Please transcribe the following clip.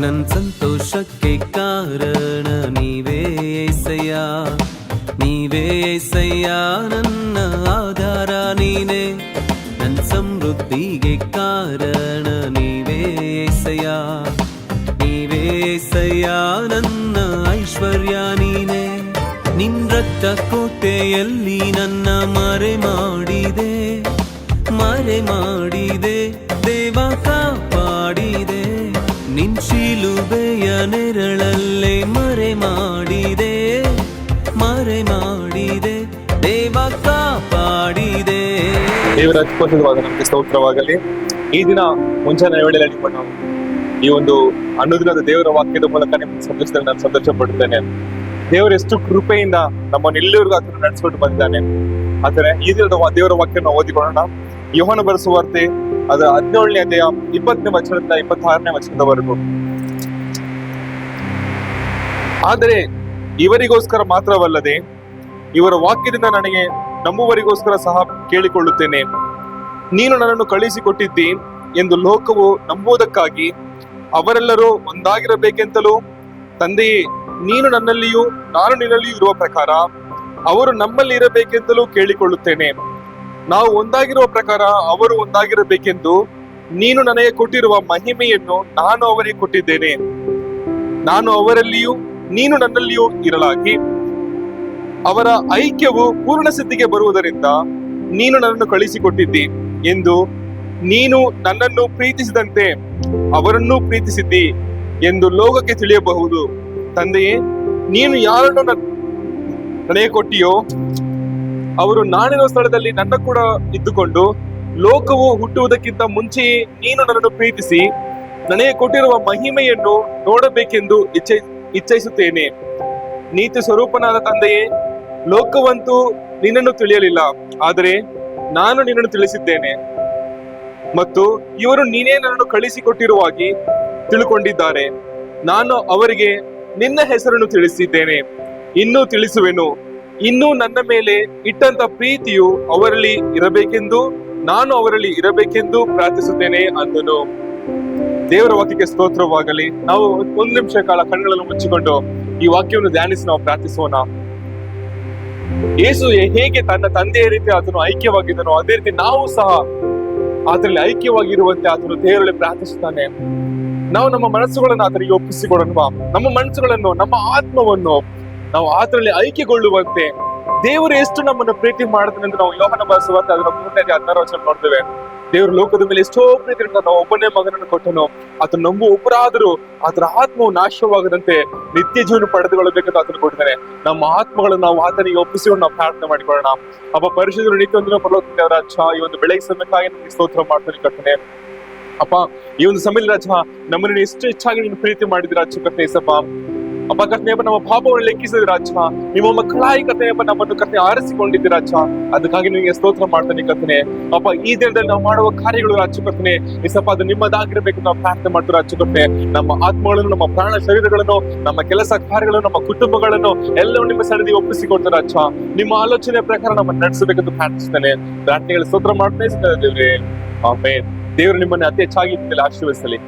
ನನ್ ಸಂತೋಷಕ್ಕೆ ಕಾರಣ ನೀವೇ ಏಸಯ್ಯ, ನೀವೇ ಏಸಯ್ಯ, ನನ್ನ ಆಧಾರ ನೀನೇ. ನನ್ ಸಮೃದ್ಧಿಗೆ ಕಾರಣ ನೀವೇ ಏಸಯ್ಯ, ನೀವೇ ಏಸಯ್ಯ, ನನ್ನ ಐಶ್ವರ್ಯ ನೀನೇ. ನಿನ್ ರಕ್ತ ಕೋಟೆಯಲ್ಲಿ ನನ್ನ ಮರೆ ಮಾಡಿದೆ, ಮರೆ ಮಾಡಿದೆ ದೇವ, ಕಾಪಾಡಿದೆ. ನಿನ್ ಶಿಲುಬೆಯ ನೆರಳಲ್ಲೇ ಮರೆ ಮಾಡಿದೆ, ಮರೆ ಮಾಡಿದೆ ದೇವ, ಕಾಪಾಡಿದೆ. ದೇವರ ಅದ್ಭುತವಾದ ನಮಗೆ ಸ್ತೋತ್ರವಾಗಲಿ. ಈ ದಿನ ಮುಂಜಾನೆ ವೇಳೆಯಲ್ಲಿ ನಾವು ಈ ಒಂದು ಅನುದಿನದ ದೇವರ ವಾಕ್ಯದ ಮೂಲಕ ನಿಮ್ಮ ಸಂತೋಷದಲ್ಲಿ ನಾನು ಸಂತೋಷ ಪಡುತ್ತೇನೆ. ದೇವರು ಎಷ್ಟು ಕೃಪೆಯಿಂದ ನಮ್ಮನ್ನೆಲ್ಲರಿಗೂ ಆತನು ನಡೆಸ್ಕೊಂಡು ಬಂದಿದ್ದಾನೆ. ಆದರೆ ಈ ದಿನದ ದೇವರ ವಾಕ್ಯ ನಾವು ಓದಿಕೊಳ್ಳೋಣ. ಯೋಹಾನ ಬರೆಸುವ ವಾರ್ತೆ ಅದರ 17ನೇ ಅಧ್ಯಾಯ 20ನೇ ವಚನದಿಂದ 26ನೇ ವಚನದವರೆಗೂ. ಆದರೆ ಇವರಿಗೋಸ್ಕರ ಮಾತ್ರವಲ್ಲದೆ ಇವರ ವಾಕ್ಯದಿಂದ ನನಗೆ ನಂಬುವರಿಗೋಸ್ಕರ ಸಹ ಕೇಳಿಕೊಳ್ಳುತ್ತೇನೆ. ನೀನು ನನ್ನನ್ನು ಕಳುಹಿಸಿಕೊಟ್ಟಿದ್ದಿ ಎಂದು ಲೋಕವು ನಂಬುವುದಕ್ಕಾಗಿ ಅವರೆಲ್ಲರೂ ಒಂದಾಗಿರಬೇಕೆಂತಲೂ, ತಂದೆಯೇ ನೀನು ನನ್ನಲ್ಲಿಯೂ ನಾನು ನಿನ್ನಲ್ಲಿಯೂ ಇರುವ ಪ್ರಕಾರ ಅವರು ನಮ್ಮಲ್ಲಿ ಇರಬೇಕೆಂತಲೂ ಕೇಳಿಕೊಳ್ಳುತ್ತೇನೆ. ನಾವು ಒಂದಾಗಿರುವ ಪ್ರಕಾರ ಅವರು ಒಂದಾಗಿರಬೇಕೆಂದು ನೀನು ನನಗೆ ಕೊಟ್ಟಿರುವ ಮಹಿಮೆಯನ್ನು ನಾನು ಅವರಿಗೆ ಕೊಟ್ಟಿದ್ದೇನೆ. ನಾನು ಅವರಲ್ಲಿಯೂ ನೀನು ನನ್ನಲ್ಲಿಯೂ ಇರಲಾಗಿ ಅವರ ಐಕ್ಯವು ಪೂರ್ಣ ಸಿದ್ಧಿಗೆ ಬರುವುದರಿಂದ ನೀನು ನನ್ನನ್ನು ಕಳಿಸಿಕೊಟ್ಟಿದ್ದಿ ಎಂದು ನೀನು ನನ್ನನ್ನು ಪ್ರೀತಿಸಿದಂತೆ ಅವರನ್ನೂ ಪ್ರೀತಿಸಿದ್ದಿ ಎಂದು ಲೋಕಕ್ಕೆ ತಿಳಿಯಬಹುದು. ತಂದೆಯೇ, ನೀನು ಯಾರನ್ನು ನನಗೆ ಕೊಟ್ಟಿಯೋ ಅವರು ನಾನಿರುವ ಸ್ಥಳದಲ್ಲಿ ನನ್ನ ಕೂಡ ಇದ್ದುಕೊಂಡು ಲೋಕವು ಹುಟ್ಟುವುದಕ್ಕಿಂತ ಮುಂಚೆಯೇ ನೀನು ನನ್ನನ್ನು ಪ್ರೀತಿಸಿ ನನಗೆ ಕೊಟ್ಟಿರುವ ಮಹಿಮೆಯನ್ನು ನೋಡಬೇಕೆಂದು ಇಚ್ಛಿಸುತ್ತೇನೆ. ನೀತಿ ಸ್ವರೂಪನಾದ ತಂದೆಯೇ, ಲೋಕವಂತೂ ನಿನ್ನನ್ನು ತಿಳಿಯಲಿಲ್ಲ, ಆದರೆ ನಾನು ನಿನ್ನನ್ನು ತಿಳಿಸಿದ್ದೇನೆ ಮತ್ತು ಇವರು ನೀನೇ ನನ್ನನ್ನು ಕಳಿಸಿಕೊಟ್ಟಿರುವಾಗಿ ತಿಳ್ಕೊಂಡಿದ್ದಾರೆ. ನಾನು ಅವರಿಗೆ ನಿನ್ನ ಹೆಸರನ್ನು ತಿಳಿಸಿದ್ದೇನೆ, ಇನ್ನೂ ತಿಳಿಸುವೆನು. ಇನ್ನೂ ನನ್ನ ಮೇಲೆ ಇಟ್ಟಂತ ಪ್ರೀತಿಯು ಅವರಲ್ಲಿ ಇರಬೇಕೆಂದು ನಾನು ಅವರಲ್ಲಿ ಇರಬೇಕೆಂದು ಪ್ರಾರ್ಥಿಸುತ್ತೇನೆ ಅಂದನು. ದೇವರ ವಾಕ್ಯಕ್ಕೆ ಸ್ತೋತ್ರವಾಗಲಿ. ನಾವು 1 ನಿಮಿಷ ಕಾಲ ಕಣ್ಣುಗಳನ್ನು ಮುಚ್ಚಿಕೊಂಡು ಈ ವಾಕ್ಯವನ್ನು ಧ್ಯಾನಿಸಿ ನಾವು ಪ್ರಾರ್ಥಿಸೋಣ. ಯೇಸು ಹೇಗೆ ತನ್ನ ತಂದೆಯ ರೀತಿ ಆತನು ಐಕ್ಯವಾಗಿದ್ದನೋ ಅದೇ ರೀತಿ ನಾವು ಸಹ ಅದರಲ್ಲಿ ಐಕ್ಯವಾಗಿರುವಂತೆ ಆತನು ದೇವರಲ್ಲಿ ಪ್ರಾರ್ಥಿಸುತ್ತಾನೆ. ನಾವು ನಮ್ಮ ಮನಸ್ಸುಗಳನ್ನು ಆತನಿಗೆ ಒಪ್ಪಿಸಿಕೊಡೋಣ. ನಮ್ಮ ಮನಸ್ಸುಗಳನ್ನು, ನಮ್ಮ ಆತ್ಮವನ್ನು ನಾವು ಆತನಲ್ಲಿ ಐಕ್ಯಗೊಳ್ಳುವಂತೆ ದೇವರು ಎಷ್ಟು ನಮ್ಮನ್ನು ಪ್ರೀತಿ ಮಾಡ್ತಾನೆ ಅಂತ ನಾವು ಯೋಹಾನ ಬರೆಸುವಂತೆ ಅದರ 3:16 ವಚನ ನೋಡ್ತೇವೆ. ದೇವರು ಲೋಕದ ಮೇಲೆ ಎಷ್ಟೋ ಪ್ರೀತಿ ನಾವು ಒಬ್ಬನೇ ಮಗನನ್ನು ಕೊಟ್ಟನು. ಆತನು ನಂಬು ಒಬ್ಬರಾದರೂ ಆತನ ಆತ್ಮವು ನಾಶವಾಗದಂತೆ ನಿತ್ಯ ಜೀವನ ಪಡೆದುಕೊಳ್ಳಬೇಕಂತ ಆತನು ಕೊಟ್ಟಿದ್ದಾನೆ. ನಮ್ಮ ಆತ್ಮಗಳನ್ನು ನಾವು ಆತನಿಗೆ ಒಪ್ಪಿಸಿಕೊಂಡು ನಾವು ಪ್ರಾರ್ಥನೆ ಮಾಡಿಕೊಳ್ಳೋಣ. ಅಪ್ಪ ಪರಿಶುದ್ಧರು, ನಿತ್ಯ ಒಂದಿನ ಪರಲೋಕ ರಾಜ, ಈ ಒಂದು ಬೆಳಗ್ಗೆ ಸಮಯಕ್ಕಾಗಿ ನಮಗೆ ಸ್ತೋತ್ರ ಮಾಡ್ತಾನೆ ಕರ್ತನೆ. ಅಪ್ಪ, ಈ ಒಂದು ಸಮಯದಲ್ಲಿ ರಾಜ ನಮ್ಮನ್ನು ಎಷ್ಟು ಹೆಚ್ಚಾಗಿ ನೀನು ಪ್ರೀತಿ ಮಾಡಿದಿರ ಕರ್ತನೆ. ಏಸಪ್ಪ ಅಪ್ಪ ಕರ್ತನೆಯಪ್ಪ, ನಮ್ಮ ಪಾಪವನ್ನು ಲೆಕ್ಕಿಸಿದ ರಾಜ, ನಿಮ್ಮ ಮಕ್ಕಳಾಗಿ ಕರ್ತನೆಯಪ್ಪ ನಮ್ಮನ್ನು ಕರ್ತನೆ ಆರಿಸಿಕೊಂಡಿದ್ದೀರ ರಾಜ. ಅದಕ್ಕಾಗಿ ನಿಮಗೆ ಸ್ತೋತ್ರ ಮಾಡ್ತಾನೆ ಕರ್ತನೆ. ಅಪ್ಪ, ಈ ದಿನದಲ್ಲಿ ನಾವು ಮಾಡುವ ಕಾರ್ಯಗಳು ರಾಜ ಕರ್ತನೆ ಏಸಪ್ಪ ಅದು ನಿಮ್ಮದಾಗಿರ್ಬೇಕು ನಾವು ಪ್ರಾರ್ಥನೆ ಮಾಡ್ತೀವಿ ರಾಜ ಕರ್ತನೆ. ನಮ್ಮ ಆತ್ಮಗಳನ್ನು, ನಮ್ಮ ಪ್ರಾಣ ಶರೀರಗಳನ್ನು, ನಮ್ಮ ಕೆಲಸ ಕಾರ್ಯಗಳನ್ನು, ನಮ್ಮ ಕುಟುಂಬಗಳನ್ನು ಎಲ್ಲವೂ ನಿಮ್ಮ ಸನ್ನಿಧಿಗೆ ಒಪ್ಪಿಸಿಕೊಡ್ತಾರೆ ರಾಜ. ನಿಮ್ಮ ಆಲೋಚನೆ ಪ್ರಕಾರ ನಮ್ಮನ್ನು ನಡೆಸಬೇಕಂತ ಪ್ರಾರ್ಥಿಸ್ತೇನೆ. ಪ್ರಾರ್ಥನೆಗಳ ಸ್ತೋತ್ರ ಮಾಡ್ತಾನೆ ದೇವ್ರೆ. ಆಮೇನ್. ದೇವರು ನಿಮ್ಮನ್ನು ಅತಿ ಹೆಚ್ಚಾಗಿ ಆಶೀರ್ವದಿಸಲಿ.